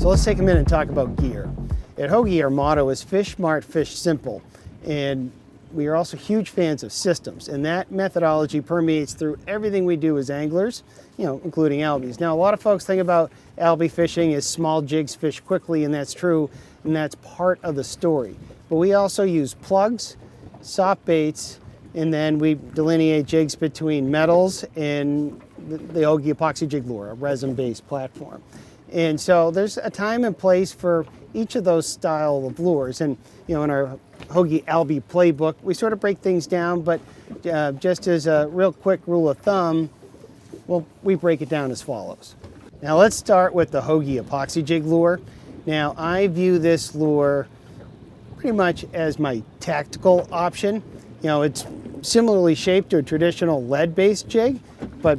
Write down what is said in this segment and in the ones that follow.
So let's take a minute and talk about gear. At Hogy, our motto is fish smart, fish simple. And we are also huge fans of systems, and that methodology permeates through everything we do as anglers, including Albies. Now, a lot of folks think about Albie fishing as small jigs fish quickly, and that's true, and that's part of the story. But we also use plugs, soft baits, and then we delineate jigs between metals and the Hogy Epoxy Jig lure, a resin-based platform. And so there's a time and place for each of those style of lures. And in our Hogy Albie playbook, we sort of break things down, but just as a real quick rule of thumb, well, we break it down as follows. Now let's start with the Hogy Epoxy Jig lure. Now I view this lure pretty much as my tactical option. It's similarly shaped to a traditional lead-based jig, but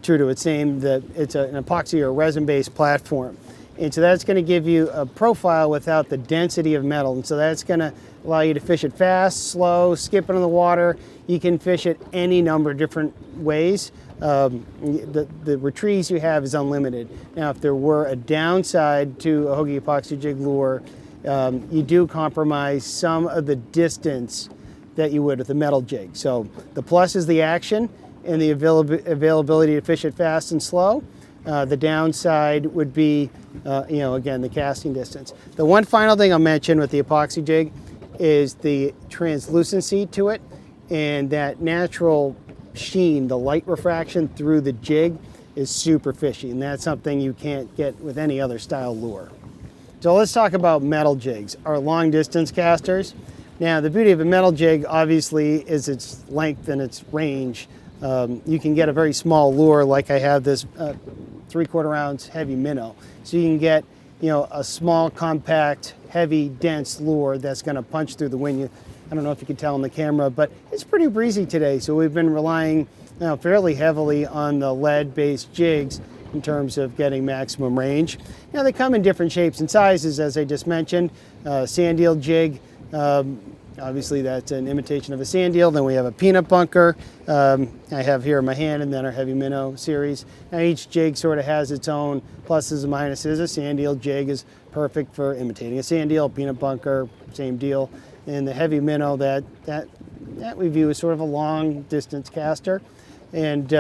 true to its name, that it's an epoxy or resin-based platform. And so that's going to give you a profile without the density of metal. And so that's going to allow you to fish it fast, slow, skip into the water. You can fish it any number of different ways. The retrieves you have is unlimited. Now, if there were a downside to a Hogy Epoxy Jig lure, you do compromise some of the distance that you would with a metal jig. So the plus is the action and the availability to fish it fast and slow. The downside would be, again, the casting distance. The one final thing I'll mention with the epoxy jig is the translucency to it, and that natural sheen, the light refraction through the jig is super fishy, and that's something you can't get with any other style lure. So let's talk about metal jigs, our long distance casters. Now, the beauty of a metal jig, obviously, is its length and its range. You can get a very small lure, like I have this 3/4 ounce heavy minnow. So you can get, a small, compact, heavy, dense lure that's going to punch through the wind. I don't know if you can tell on the camera, but it's pretty breezy today. So we've been relying fairly heavily on the lead-based jigs in terms of getting maximum range. Now, they come in different shapes and sizes, as I just mentioned. Sand eel jig. Obviously that's an imitation of a sand eel. Then we have a peanut bunker. I have here in my hand, and then our heavy minnow series. Now each jig sort of has its own pluses and minuses. A sand eel jig is perfect for imitating a sand eel. Peanut bunker, same deal. And the heavy minnow that we view as sort of a long distance caster. And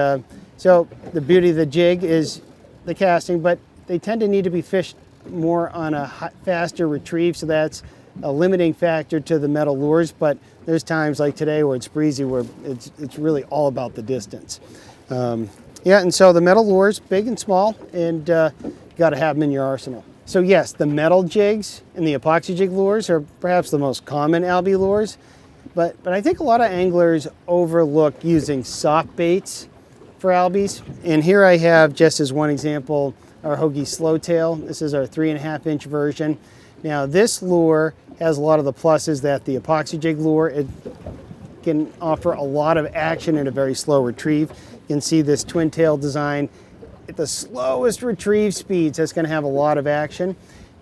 so the beauty of the jig is the casting, but they tend to need to be fished more on a faster retrieve, so that's a limiting factor to the metal lures. But there's times like today where it's breezy, where it's really all about the distance. And so the metal lures, big and small, and you got to have them in your arsenal. So yes, the metal jigs and the epoxy jig lures are perhaps the most common Albie lures, but I think a lot of anglers overlook using soft baits for Albies. And here I have, just as one example, our Hogy Slowtail. This is our 3.5 inch version. Now this lure has a lot of the pluses that the epoxy jig lure. It can offer a lot of action in a very slow retrieve. You can see this twin tail design. At the slowest retrieve speeds, that's going to have a lot of action.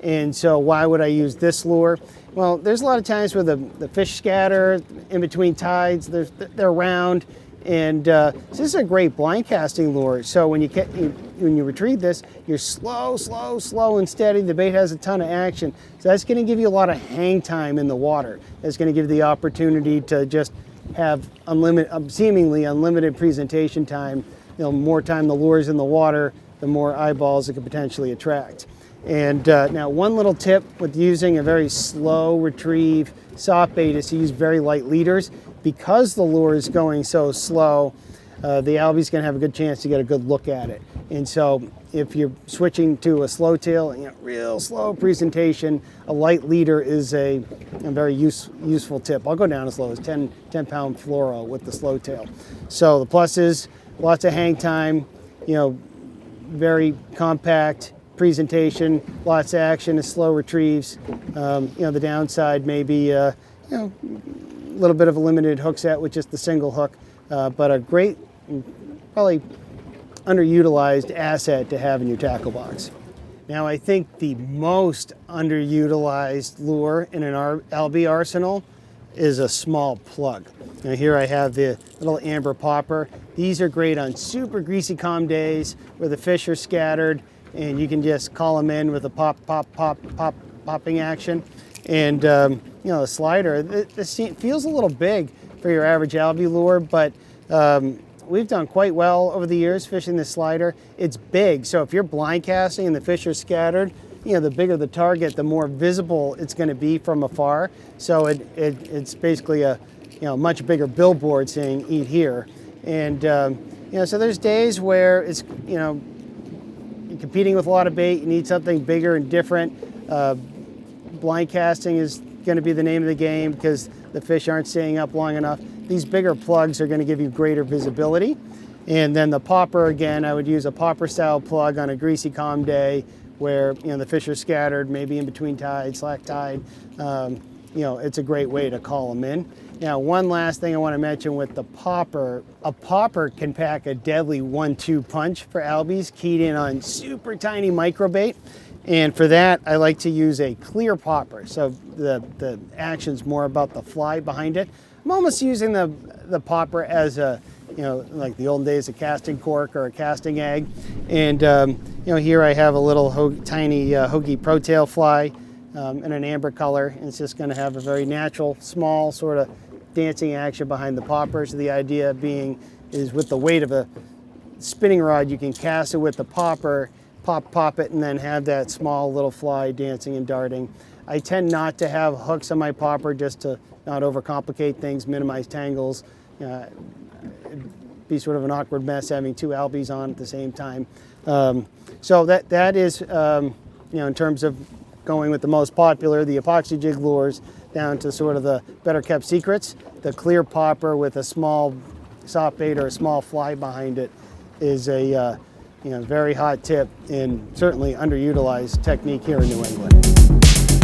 And so why would I use this lure? Well, there's a lot of times where the fish scatter in between tides. They're round. And so this is a great blind casting lure. So when you retrieve this, you're slow and steady. The bait has a ton of action. So that's going to give you a lot of hang time in the water. That's going to give you the opportunity to just have seemingly unlimited presentation time. More time the lure's in the water, the more eyeballs it could potentially attract. And now one little tip with using a very slow retrieve soft bait is to use very light leaders. Because the lure is going so slow, the Albie's going to have a good chance to get a good look at it. And so if you're switching to a Slowtail, real slow presentation, a light leader is a very useful tip. I'll go down as low as 10-pound fluoro with the Slowtail. So the plus is lots of hang time, very compact presentation, lots of action, slow retrieves. The downside may be, a little bit of a limited hook set with just the single hook, but a great, probably underutilized asset to have in your tackle box. Now, I think the most underutilized lure in an Albie arsenal is a small plug. Now here I have the little amber popper. These are great on super greasy calm days where the fish are scattered and you can just call them in with a popping action. And you know, the slider, this feels a little big for your average Albie lure, but we've done quite well over the years fishing this slider. It's big, so if you're blind casting and the fish are scattered, you know, the bigger the target, the more visible it's going to be from afar. So it's basically a, you know, much bigger billboard saying "Eat here." And you know, so there's days where it's, you know, you're competing with a lot of bait, you need something bigger and different. Blind casting is going to be the name of the game because the fish aren't staying up long enough. These bigger plugs are going to give you greater visibility. And then the popper, again, I would use a popper style plug on a greasy calm day where, you know, the fish are scattered, maybe in between tide, slack tide. You know, it's a great way to call them in. Now, one last thing I want to mention with the popper, a popper can pack a deadly 1-2 punch for Albies keyed in on super tiny microbait. And for that, I like to use a clear popper. So the action's more about the fly behind it. I'm almost using the popper as a, you know, like the olden days, a casting cork or a casting egg. And, you know, here I have a little tiny Hoagie Pro-Tail fly in an amber color. And it's just going to have a very natural, small sort of dancing action behind the popper. So the idea being is with the weight of a spinning rod, you can cast it with the popper, pop it, and then have that small little fly dancing and darting. I tend not to have hooks on my popper just to not overcomplicate things, minimize tangles. It'd be sort of an awkward mess having 2 Albies on at the same time. So that is, you know, in terms of going with the most popular, the epoxy jig lures, down to sort of the better kept secrets. The clear popper with a small soft bait or a small fly behind it is a you know, very hot tip and certainly underutilized technique here in New England.